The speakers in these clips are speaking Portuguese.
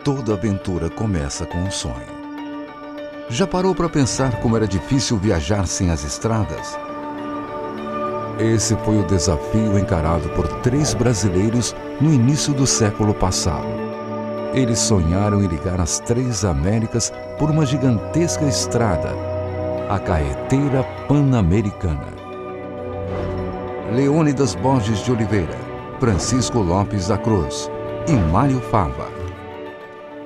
Toda aventura começa com um sonho. Já parou para pensar como era difícil viajar sem as estradas? Esse foi o desafio encarado por 3 brasileiros no início do século passado. Eles sonharam em ligar as 3 Américas por uma gigantesca estrada, a Carretera Pan-Americana. Leônidas Borges de Oliveira, Francisco Lopes da Cruz e Mário Fava.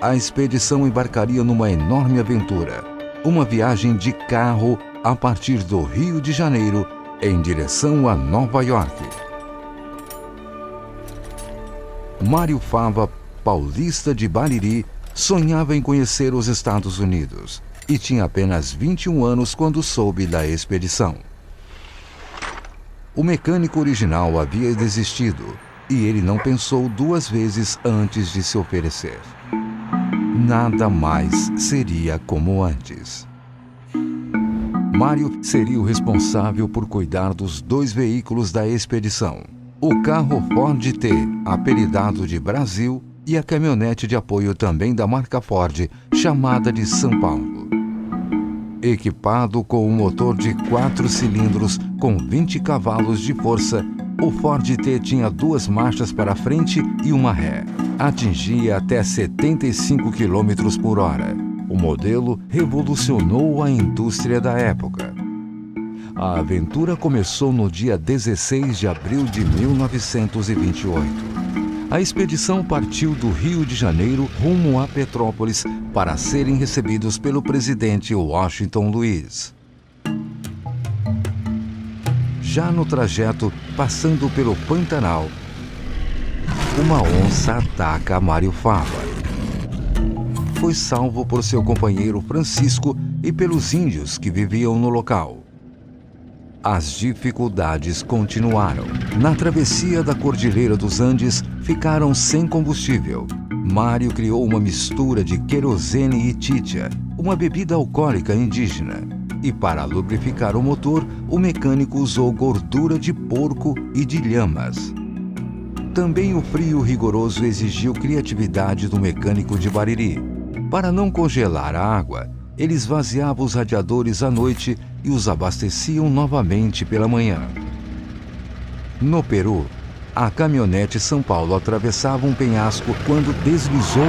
A expedição embarcaria numa enorme aventura, uma viagem de carro a partir do Rio de Janeiro em direção a Nova York. Mário Fava, paulista de Bariri, sonhava em conhecer os Estados Unidos e tinha apenas 21 anos quando soube da expedição. O mecânico original havia desistido e ele não pensou 2 vezes antes de se oferecer. Nada mais seria como antes. Mário seria o responsável por cuidar dos 2 veículos da expedição: o carro Ford T, apelidado de Brasil, e a caminhonete de apoio também da marca Ford, chamada de São Paulo. Equipado com um motor de 4 cilindros com 20 cavalos de força, o Ford T tinha 2 marchas para frente e uma ré. Atingia até 75 km por hora. O modelo revolucionou a indústria da época. A aventura começou no dia 16 de abril de 1928. A expedição partiu do Rio de Janeiro rumo a Petrópolis para serem recebidos pelo presidente Washington Luiz. Já no trajeto, passando pelo Pantanal, uma onça ataca Mário Fava. Foi salvo por seu companheiro Francisco e pelos índios que viviam no local. As dificuldades continuaram. Na travessia da Cordilheira dos Andes, ficaram sem combustível. Mário criou uma mistura de querosene e chicha, uma bebida alcoólica indígena. E para lubrificar o motor, o mecânico usou gordura de porco e de lhamas. Também o frio rigoroso exigiu criatividade do mecânico de Bariri. Para não congelar a água, eles esvaziavam os radiadores à noite e os abasteciam novamente pela manhã. No Peru, a caminhonete São Paulo atravessava um penhasco quando deslizou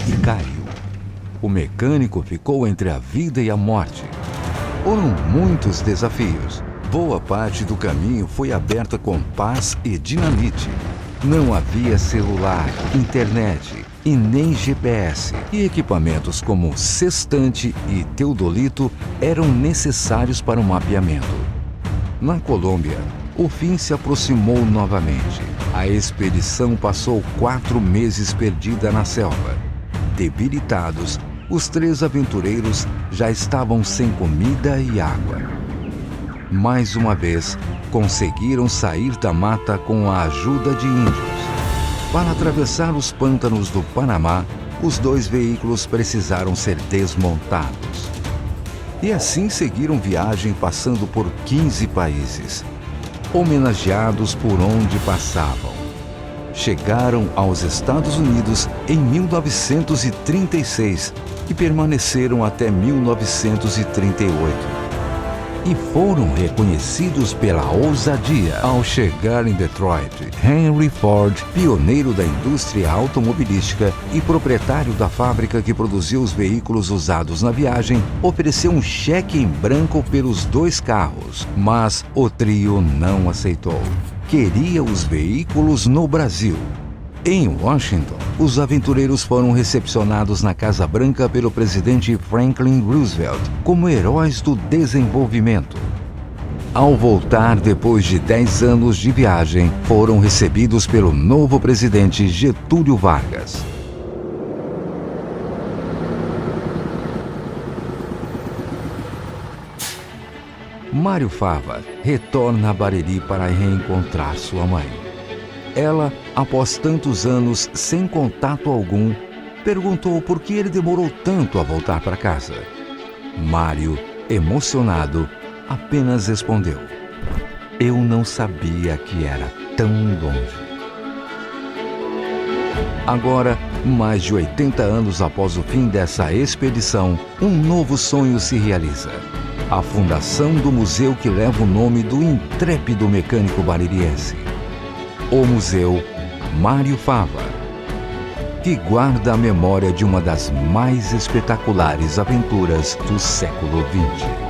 e caiu. O mecânico ficou entre a vida e a morte. Foram muitos desafios. Boa parte do caminho foi aberta com pás e dinamite. Não havia celular, internet e nem GPS. E equipamentos como sextante e teodolito eram necessários para o mapeamento. Na Colômbia, o fim se aproximou novamente. A expedição passou 4 meses perdida na selva. Debilitados, os 3 aventureiros já estavam sem comida e água. Mais uma vez, conseguiram sair da mata com a ajuda de índios. Para atravessar os pântanos do Panamá, os 2 veículos precisaram ser desmontados. E assim seguiram viagem passando por 15 países, homenageados por onde passavam. Chegaram aos Estados Unidos em 1936 e permaneceram até 1938. E foram reconhecidos pela ousadia. Ao chegar em Detroit, Henry Ford, pioneiro da indústria automobilística e proprietário da fábrica que produziu os veículos usados na viagem, ofereceu um cheque em branco pelos 2 carros, mas o trio não aceitou. Queria os veículos no Brasil. Em Washington, os aventureiros foram recepcionados na Casa Branca pelo presidente Franklin Roosevelt como heróis do desenvolvimento. Ao voltar depois de 10 anos de viagem, foram recebidos pelo novo presidente Getúlio Vargas. Mário Fava retorna a Bariri para reencontrar sua mãe. Ela, após tantos anos sem contato algum, perguntou por que ele demorou tanto a voltar para casa. Mário, emocionado, apenas respondeu: "Eu não sabia que era tão longe." Agora, mais de 80 anos após o fim dessa expedição, um novo sonho se realiza. A fundação do museu que leva o nome do intrépido mecânico baririense. O Museu Mário Fava, que guarda a memória de uma das mais espetaculares aventuras do século XX.